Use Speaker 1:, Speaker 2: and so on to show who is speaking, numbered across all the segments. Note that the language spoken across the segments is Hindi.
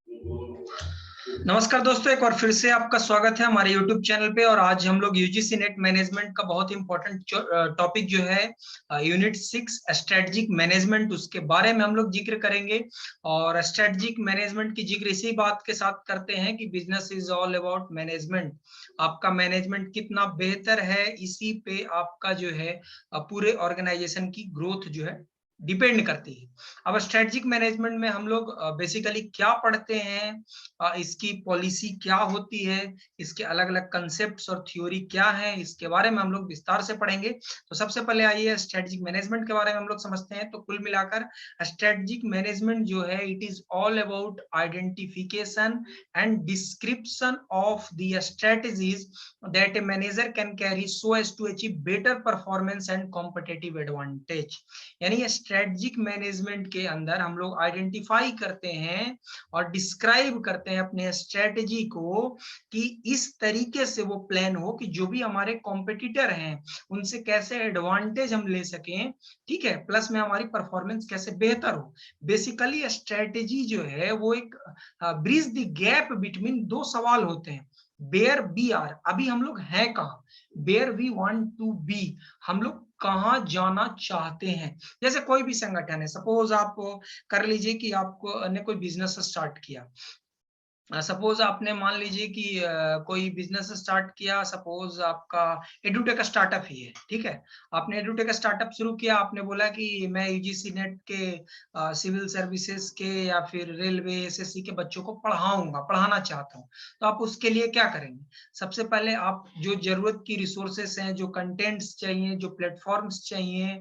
Speaker 1: नमस्कार दोस्तों, एक और फिर से आपका स्वागत है हमारे YouTube चैनल पे। और आज हम लोग यूजीसी नेट मैनेजमेंट का बहुत इंपॉर्टेंट टॉपिक जो है यूनिट 6 स्ट्रेटजिक मैनेजमेंट, उसके बारे में हम लोग जिक्र करेंगे। और स्ट्रेटजिक मैनेजमेंट की जिक्र इसी बात के साथ करते हैं कि business is all about management. आपका मैनेजमेंट कितना बेहतर है, इसी पे आपका जो है पूरे ऑर्गेनाइजेशन की ग्रोथ जो है डिपेंड करती है। अब स्ट्रेटजिक मैनेजमेंट में हम लोग बेसिकली क्या पढ़ते हैं, इसकी पॉलिसी क्या होती है, इसके अलग अलग कंसेप्ट्स और थ्योरी क्या है, इसके बारे में हम लोग विस्तार से पढ़ेंगे। तो सबसे पहले आइए स्ट्रेटजिक मैनेजमेंट के बारे में हम लोग समझते हैं। तो कुल मिलाकर स्ट्रेटजिक मैनेजमेंट जो है, it is all about identification and description of the strategies that a manager can carry so as to achieve better performance and competitive advantage. यानी स्ट्रेटजिक मैनेजमेंट के अंदर हम लोग आइडेंटिफाई करते हैं और डिस्क्राइब करते हैं अपने स्ट्रेटजी को कि इस तरीके से वो प्लान हो कि जो भी हमारे कॉम्पिटिटर हैं उनसे कैसे एडवांटेज हम ले सकें, ठीक है, प्लस में हमारी परफॉर्मेंस कैसे बेहतर हो। बेसिकली स्ट्रेटजी जो है वो एक ब्रिज द गैप बिटवीन दो सवाल होते हैं, वेयर वी आर, अभी हम लोग हैं कहाँ, where we want to be, हम लोग कहाँ जाना चाहते हैं। जैसे कोई भी संगठन है, सपोज आप कर लीजिए कि आपको ने कोई बिजनेस स्टार्ट किया। सपोज आपने मान लीजिए कि कोई बिजनेस स्टार्ट किया, सपोज आपका एडुटेक स्टार्टअप ही है, ठीक है। आपने एडुटेक स्टार्टअप शुरू किया, आपने बोला कि मैं यूजीसी नेट के सिविल सर्विसेज के या फिर रेलवे एसएससी के बच्चों को पढ़ाना चाहता हूँ। तो आप उसके लिए क्या करेंगे? सबसे पहले आप जो जरूरत की रिसोर्सेस हैं, जो कंटेंट्स चाहिए, जो प्लेटफॉर्म्स चाहिए,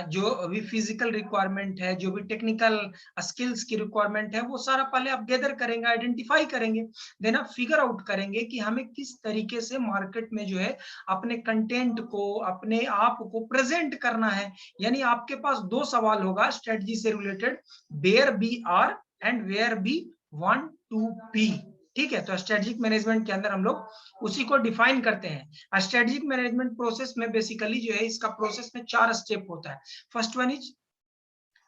Speaker 1: जो अभी फिजिकल रिक्वायरमेंट है, जो भी टेक्निकल स्किल्स की रिक्वायरमेंट है, वो सारा पहले आप गैदर करेंगे, आइडेंटिफाई करेंगे। देन आप फिगर आउट करेंगे कि हमें किस तरीके से मार्केट में जो है अपने कंटेंट को, अपने आप को प्रेजेंट करना है। यानी आपके पास दो सवाल होगा स्ट्रेटजी से related, where we are and where we want to be. ठीक है, तो स्ट्रेटेजिक मैनेजमेंट के अंदर हम लोग उसी को डिफाइन करते हैं। स्ट्रेटेजिक मैनेजमेंट प्रोसेस में बेसिकली जो है, इसका प्रोसेस में 4 स्टेप होता है। First one is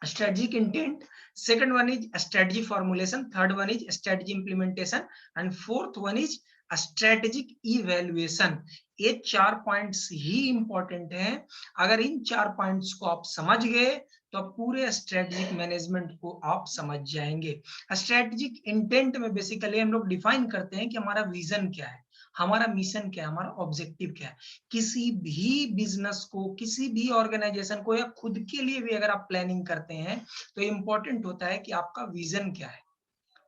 Speaker 1: strategic intent, second one is strategy formulation, third one is strategy implementation, and fourth one is strategic evaluation। ये 4 पॉइंट्स ही इंपॉर्टेंट हैं। अगर इन 4 पॉइंट्स को आप समझ गए तो पूरे स्ट्रेटेजिक मैनेजमेंट को आप समझ जाएंगे। स्ट्रेटेजिक इंटेंट में बेसिकली हम लोग डिफाइन करते हैं कि हमारा विजन क्या है, हमारा मिशन क्या है, हमारा ऑब्जेक्टिव क्या है। किसी भी बिजनेस को, किसी भी ऑर्गेनाइजेशन को, या खुद के लिए भी अगर आप प्लानिंग करते हैं तो इंपॉर्टेंट होता है कि आपका विजन क्या है,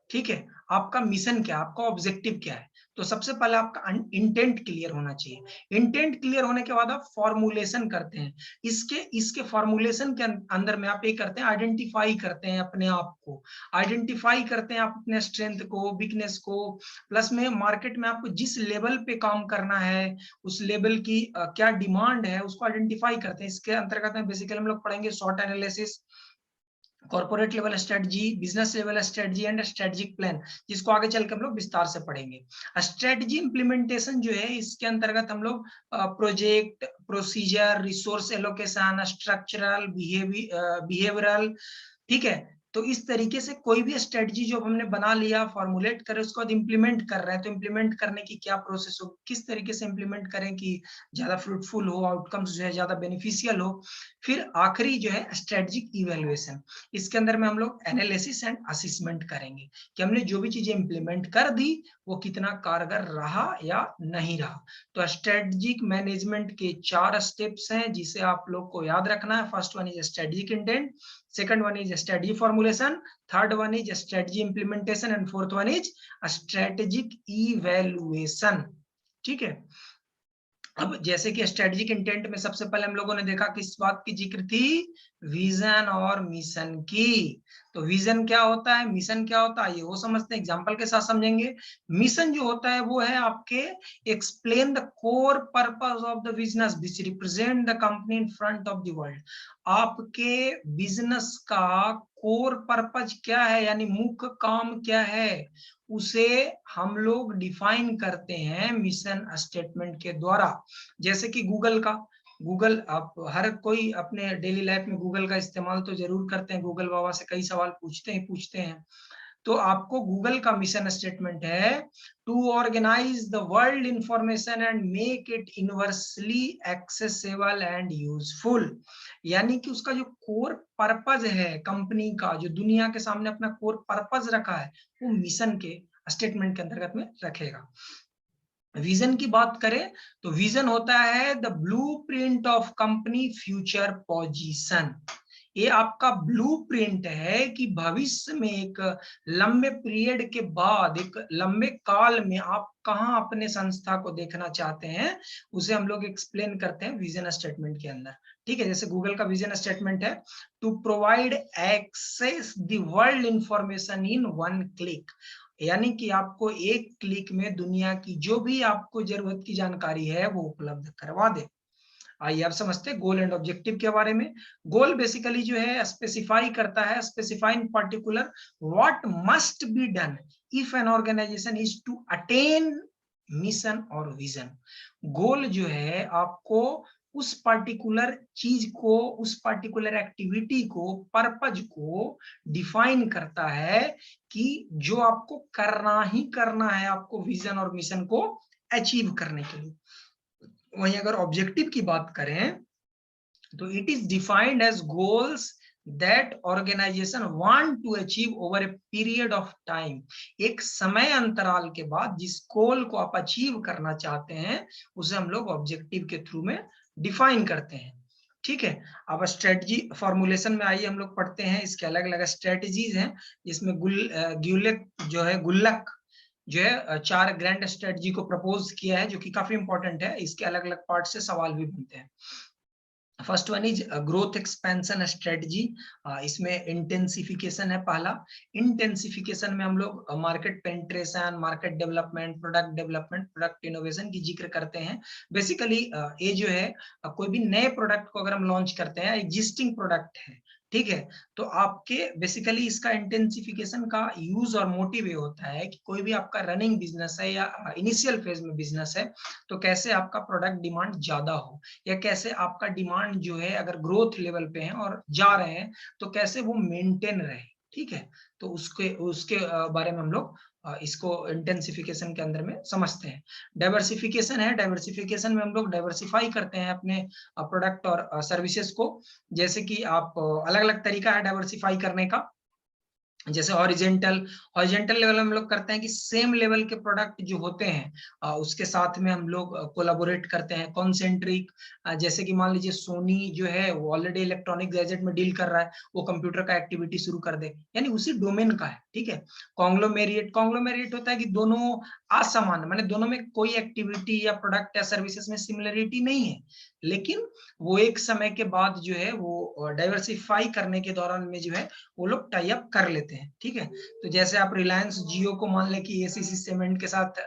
Speaker 1: ठीक है, आपका मिशन क्या है, आपका ऑब्जेक्टिव क्या है। तो सबसे पहले आपका इंटेंट क्लियर होना चाहिए। इंटेंट क्लियर होने के बाद आप फॉर्मुलेशन करते हैं। इसके इसके फॉर्मुलेशन के अंदर में आप ये करते हैं, आइडेंटिफाई करते हैं अपने आप को, आइडेंटिफाई करते हैं आप अपने स्ट्रेंथ को, वीकनेस को, प्लस में मार्केट में आपको जिस लेवल पे काम करना है, उस लेवल की क्या डिमांड है, उसको आइडेंटिफाई करते हैं। इसके अंतर्गत में बेसिकली हम लोग पढ़ेंगे short analysis, corporate level strategy, business level strategy and strategic plan, जिसको आगे चल के हम लोग विस्तार से पढ़ेंगे। स्ट्रेटजी इंप्लीमेंटेशन जो है, इसके अंतर्गत हम लोग project, procedure, resource allocation, structural, behavioural, ठीक है। तो इस तरीके से कोई भी स्ट्रेटजी जो हमने बना लिया, फॉर्मुलेट करे, उसके बाद इंप्लीमेंट कर रहे हैं, तो इंप्लीमेंट करने की क्या प्रोसेस हो, किस तरीके से इंप्लीमेंट करें कि ज्यादा फ्रूटफुल हो, आउटकम्स जो है ज्यादा बेनिफिशियल हो। फिर आखिरी जो है स्ट्रेटजिक इवैल्यूएशन, इसके अंदर में हम लोग एनालिसिस एंड असेसमेंट करेंगे कि हमने जो भी चीजें इंप्लीमेंट कर दी वो कितना कारगर रहा या नहीं रहा। तो स्ट्रेटजिक मैनेजमेंट के 4 स्टेप्स हैं जिसे आप लोग को याद रखना है। First one is strategic intent, second one is strategy formulation, third one is strategy implementation, and fourth one is strategic evaluation। ठीक है। अब जैसे कि स्ट्रेटेजिक इंटेंट में सबसे पहले हम लोगों ने देखा किस बात की जिक्र थी, विजन और मिशन की। तो विजन क्या होता है, मिशन क्या होता है, ये वो समझते हैं, एग्जांपल के साथ समझेंगे। मिशन जो होता है वो है आपके explain the core purpose of the business which represent the company in front of the world. आपके बिजनेस का कोर पर्पस क्या है, यानी मुख्य काम क्या है, उसे हम लोग डिफाइन करते हैं मिशन स्टेटमेंट के द्वारा। जैसे कि गूगल का, गूगल, आप हर कोई अपने डेली लाइफ में गूगल का इस्तेमाल तो जरूर करते हैं, गूगल बाबा से कई सवाल पूछते हैं। तो आपको गूगल का मिशन स्टेटमेंट है to organise the world information and make it universally accessible and useful. यानी कि उसका जो कोर पर्पज है कंपनी का, जो दुनिया के सामने अपना कोर पर्पज रखा है, वो मिशन के स्टेटमेंट के अंतर्गत में रखेगा। विजन की बात करें तो विजन होता है the blueprint of company future position. ये आपका ब्लूप्रिंट है कि भविष्य में एक लंबे पीरियड के बाद, एक लंबे काल में आप कहां अपने संस्था को देखना चाहते हैं, उसे हम लोग एक्सप्लेन करते हैं विजन स्टेटमेंट के अंदर। ठीक है, जैसे गूगल का विजन स्टेटमेंट है to provide access the world information in one click. यानी कि आपको एक क्लिक में दुनिया की जो भी आपको जरूरत की जानकारी है वो उपलब्ध करवा दे। आइए आप समझते हैं गोल एंड ऑब्जेक्टिव के बारे में। गोल बेसिकली जो है स्पेसिफाई करता है, specify in particular what must be done if an organisation is to attain mission और विजन। गोल जो है आपको उस पर्टिकुलर चीज को, उस पर्टिकुलर एक्टिविटी को, पर्पज को डिफाइन करता है कि जो आपको करना ही करना है आपको विजन और मिशन को अचीव करने के लिए। वहीं अगर ऑब्जेक्टिव की बात करें तो it is defined as goals that organisation want to achieve over a period of time. एक समय अंतराल के बाद जिस गोल को आप अचीव करना चाहते हैं उसे हम लोग ऑब्जेक्टिव के थ्रू में डिफाइन करते हैं। ठीक है, अब स्ट्रेटजी फॉर्मुलेशन में आइए हम लोग पढ़ते हैं। इसके अलग अलग स्ट्रेटजीज हैं, जिसमें गुल्लक जो है, गुल्लक जो है 4 ग्रैंड स्ट्रेटजी को प्रपोज किया है, जो कि काफी इंपॉर्टेंट है। इसके अलग अलग पार्ट से सवाल भी बनते हैं। First one is growth expansion strategy. इसमें इंटेंसिफिकेशन है पहला। इंटेंसिफिकेशन में हम लोग market penetration, market development, product innovation की जिक्र करते हैं। बेसिकली ये जो है कोई भी नए प्रोडक्ट को अगर हम लॉन्च करते हैं, एग्जिस्टिंग प्रोडक्ट है, ठीक है, तो आपके बेसिकली इसका इंटेंसिफिकेशन का यूज और मोटिव ये होता है कि कोई भी आपका रनिंग बिजनेस है या इनिशियल फेज में बिजनेस है, तो कैसे आपका प्रोडक्ट डिमांड ज्यादा हो, या कैसे आपका डिमांड जो है अगर ग्रोथ लेवल पे है और जा रहे हैं तो कैसे वो मेंटेन रहे। ठीक है, तो उसके उसके बारे में हम लोग इसको इंटेंसिफिकेशन के अंदर में समझते हैं। डाइवर्सिफिकेशन है, डाइवर्सिफिकेशन में हम लोग डाइवर्सिफाई करते हैं अपने प्रोडक्ट और सर्विसेज को। जैसे कि आप अलग अलग तरीका है डाइवर्सिफाई करने का। जैसे हॉरिजेंटल लेवल में हम लोग करते हैं कि सेम लेवल के प्रोडक्ट जो होते हैं उसके साथ में हम लोग कोलैबोरेट करते हैं। कॉन्सेंट्रिक, जैसे कि मान लीजिए सोनी जो है वो ऑलरेडी इलेक्ट्रॉनिक गैजेट में डील कर रहा है, वो कंप्यूटर का एक्टिविटी शुरू कर दे, यानी उसी डोमेन का है। ठीक है, कॉन्ग्लोमेरिएट होता है कि दोनों असमान, माने दोनों में कोई एक्टिविटी या प्रोडक्ट या सर्विसेज में सिमिलरिटी नहीं है, लेकिन वो एक समय के बाद जो है वो डाइवर्सिफाई करने के दौरान में जो है वो लोग टाई अप कर लेते हैं। ठीक है, तो जैसे आप रिलायंस जियो को मान लें कि एसीसी सीमेंट के साथ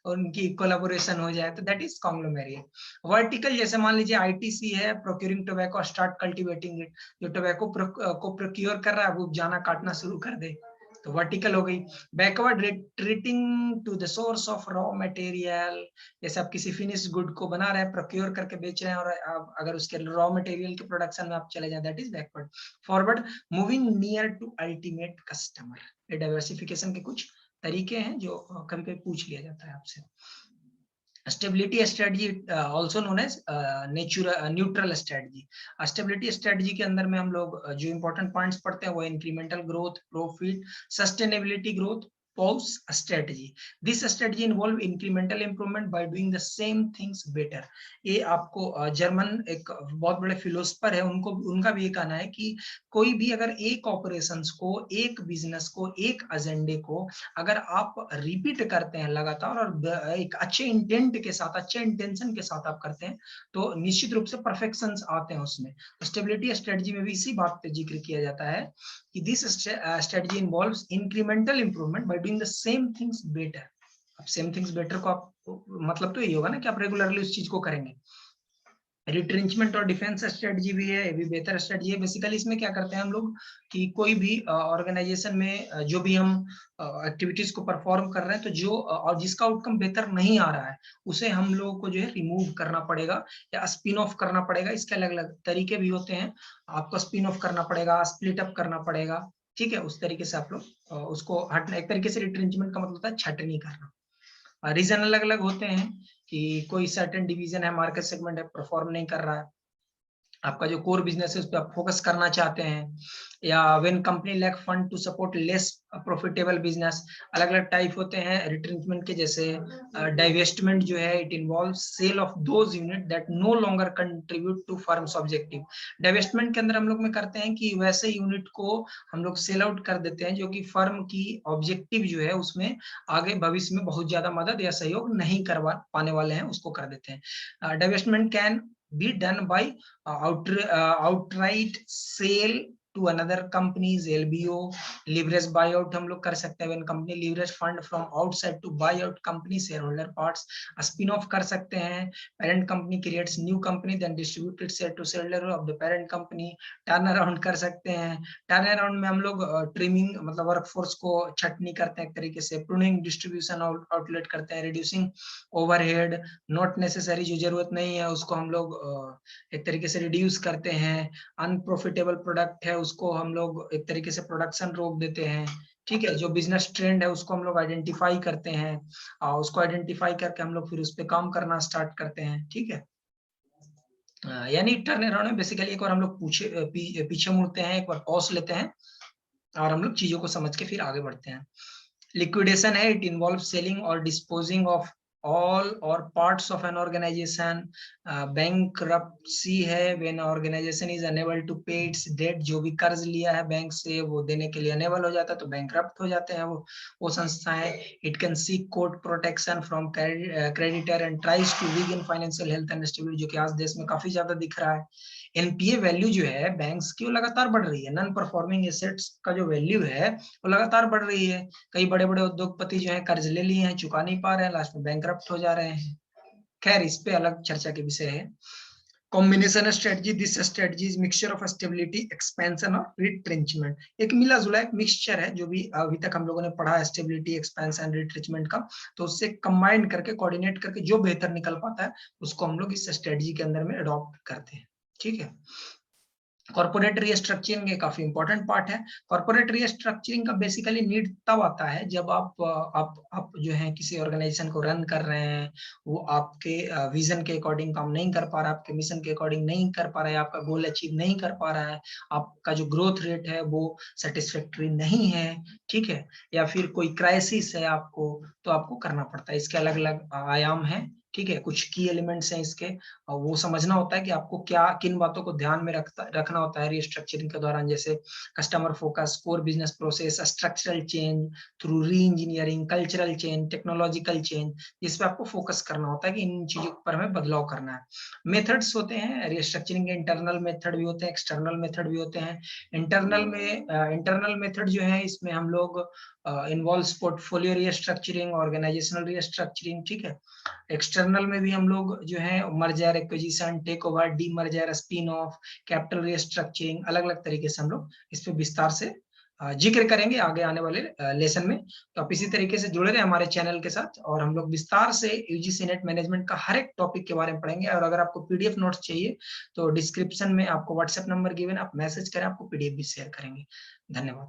Speaker 1: उनकी कोलैबोरेशन हो जाए, तो दैट इज कॉन्ग्लोमेरिएट। वर्टिकल, जैसे मान लीजिए आईटीसी है, procuring tobacco start cultivating it, जो टोबैको को प्रोक्योर कर रहा है वो जाना काटना शुरू कर दे, तो वर्टिकल हो गई। Backward retreating to the source of raw material, जैसे आप किसी फिनिश गुड को बना रहे हैं, प्रोक्योर करके बेच रहे हैं, और आप अगर उसके रॉ मटेरियल के प्रोडक्शन में आप चले जाए, that is backward. Forward, moving near to ultimate customer. ये डाइवर्सिफिकेशन के कुछ तरीके हैं जो कभी कभी पूछ लिया जाता है आपसे। Stability strategy, also known as neutral strategy. Stability strategy के अंदर में हम लोग जो इंपॉर्टेंट पॉइंट्स पढ़ते हैं वो incremental growth, profit, sustainability growth, pause strategy. This strategy involve incremental improvement by doing the same things better. ये आपको जर्मन एक बहुत बड़े फिलोसफर है, उनको उनका भी ये कहना है कि कोई भी अगर एक ऑपरेशंस को, एक बिजनेस को, एक एजेंडे को अगर आप रिपीट करते हैं लगातार और एक अच्छे इंटेंट के साथ, अच्छे इंटेंशन के साथ आप करते हैं, तो निश्चित रूप से परफेक्शंस आते हैं उसमें। स्टेबिलिटी स्ट्रेटजी में भी इसी बात पे जिक्र किया जाता है कि this strategy involves incremental improvement by doing the same things better. अब सेम थिंग्स बेटर को आप, मतलब तो ये होगा ना कि आप रेगुलरली उस चीज को करेंगे। रिट्रेंचमेंट और डिफेंस स्ट्रेटजी भी है, ये भी बेहतर स्ट्रेटजी है। बेसिकली इसमें क्या करते हैं हम लोग कि कोई भी ऑर्गेनाइजेशन में जो भी हम एक्टिविटीज को परफॉर्म कर रहे हैं, तो जो और जिसका आउटकम बेहतर नहीं आ रहा है उसे हम लोगों को जो है रिमूव करना पड़ेगा या स्पिन ऑफ करना पड़ेगा। इसके अलग अलग तरीके भी होते हैं, आपको स्पिन ऑफ करना पड़ेगा, स्प्लिट अप करना पड़ेगा, ठीक है, उस तरीके से आप लोग उसको हटना। एक तरीके से रिट्रेंचमेंट का मतलब होता है छटनी करना। रीजन अलग अलग होते हैं कि कोई सर्टेन डिवीजन है, मार्केट सेगमेंट है, परफॉर्म नहीं कर रहा है, आपका जो कोर बिजनेस है उस पर आप फोकस करना चाहते हैं, या when company lack fund to support less profitable business. अलग अलग टाइप होते हैं रिट्रेंचमेंट के, जैसे डाइवेस्टमेंट जो है it involves sale of those unit that no longer contribute to firms objective. Divestment के अंदर हम लोग में करते हैं कि वैसे यूनिट को हम लोग सेल आउट कर देते हैं जो कि फर्म की ऑब्जेक्टिव जो है उसमें आगे भविष्य में बहुत ज्यादा मदद या सहयोग नहीं करवा पाने वाले हैं, उसको कर देते हैं। Divestment can be done by outright sale to another companies, LBO, leverage buyout हम लोग कर सकते हैं, when company leverage fund from outside to buy out company shareholder parts, spin off कर सकते हैं, parent company creates new company then distribute its share to shareholder of the parent company, turn around कर सकते हैं। टर्न अराउंड में हम लोग ट्रिमिंग मतलब वर्कफोर्स को छटनी करते हैं एक तरीके से, प्रूनिंग डिस्ट्रीब्यूशन आउटलेट करते हैं, रिड्यूसिंग ओवरहेड नॉट नेसेसरी जो जरूरत नहीं है उसको हम लोग एक तरीके से रिड्यूस करते हैं। अनप्रॉफिटेबल प्रोडक्ट है उसको हम लोग एक तरीके से प्रोडक्शन रोक देते हैं। ठीक है, जो बिजनेस ट्रेंड है उसको हम लोग आइडेंटिफाई करते हैं, उसको आइडेंटिफाई करके हम लोग फिर उस पर काम करना स्टार्ट करते हैं। ठीक है, यानी टर्न अराउंड में बेसिकली एक बार हम लोग पीछे मुड़ते हैं, एक बार पॉज लेते हैं और हम लोग चीजों को समझ के फिर आगे बढ़ते हैं। लिक्विडेशन है, इट इन्वॉल्व सेलिंग और disposing of all or parts of an organization। bankruptcy है, when organization is unable to pay its debt, जो भी कर्ज लिया है बैंक से वो देने के लिए अनेबल हो जाता है तो bankrupt हो जाते हैं वो संस्थाएं। it can seek court protection from creditor and tries to regain financial health and stability, जो कि आज देश में काफी ज्यादा दिख रहा है। एनपीए वैल्यू जो है बैंक्स की वो लगातार बढ़ रही है, नॉन परफॉर्मिंग एसेट्स का जो वैल्यू है वो लगातार बढ़ रही है। कई बड़े बड़े उद्योगपति जो है कर्ज ले लिए हैं, चुका नहीं पा रहे हैं, लास्ट में बैंकरप्ट हो जा रहे हैं। खैर इस पे अलग चर्चा के विषय है। Combination strategy, this strategy is mixture of stability, expansion और रिट्रेंचमेंट। एक मिला जुला एक मिक्सचर है जो भी अभी तक हम लोगों ने पढ़ा है, स्टेबिलिटी, एक्सपेंशन, रिट्रेंचमेंट का, तो उससे कंबाइन करके कोऑर्डिनेट करके जो बेहतर निकल पाता है उसको हम लोग इस स्ट्रेटजी के अंदर में अडॉप्ट करते हैं। ठीक है, कॉर्पोरेट रीस्ट्रक्चरिंग एक काफी इंपॉर्टेंट पार्ट है। कॉर्पोरेट रीस्ट्रक्चरिंग का बेसिकली नीड तब आता है जब आप जो है किसी ऑर्गेनाइजेशन को रन कर रहे हैं, वो आपके विजन के अकॉर्डिंग काम नहीं कर पा रहा है, आपके मिशन के अकॉर्डिंग नहीं कर पा रहा है, आपका गोल अचीव नहीं कर पा रहा है, आपका जो ग्रोथ रेट है वो सेटिस्फैक्टरी नहीं है। ठीक है, या फिर कोई क्राइसिस है आपको, तो आपको करना पड़ता है। इसके अलग अलग आयाम हैं। ठीक है, कुछ की एलिमेंट्स हैं इसके, और वो समझना होता है कि आपको क्या किन बातों को ध्यान में रखना होता है रिस्ट्रक्चरिंग के दौरान, जैसे customer focus, core business process, structural change through री engineering, cultural change, technological change, जिस पे आपको फोकस करना होता है कि इन चीजों पर हमें बदलाव करना है। मेथड्स होते हैं रिस्ट्रक्चरिंग के, इंटरनल मेथड भी होते हैं, एक्सटर्नल मेथड भी होते हैं। इंटरनल मेथड जो है इसमें हम लोग involves portfolio restructuring, organisational restructuring. ठीक है, एक्सटर्नल में भी हम लोग जो है merger, acquisition, takeover, demerger, spin off, capital restructuring, अलग अलग तरीके से हम लोग इस पे विस्तार से जिक्र करेंगे आगे आने वाले लेसन में। तो आप इसी तरीके से जुड़े रहे हमारे चैनल के साथ, और हम लोग विस्तार से यूजीसी नेट मैनेजमेंट का हर एक टॉपिक के बारे में पढ़ेंगे। और अगर आपको पीडीएफ नोट्स चाहिए तो डिस्क्रिप्शन में आपको व्हाट्सएप नंबर गिवन, आप मैसेज करें, आपको पीडीएफ भी शेयर करेंगे। धन्यवाद।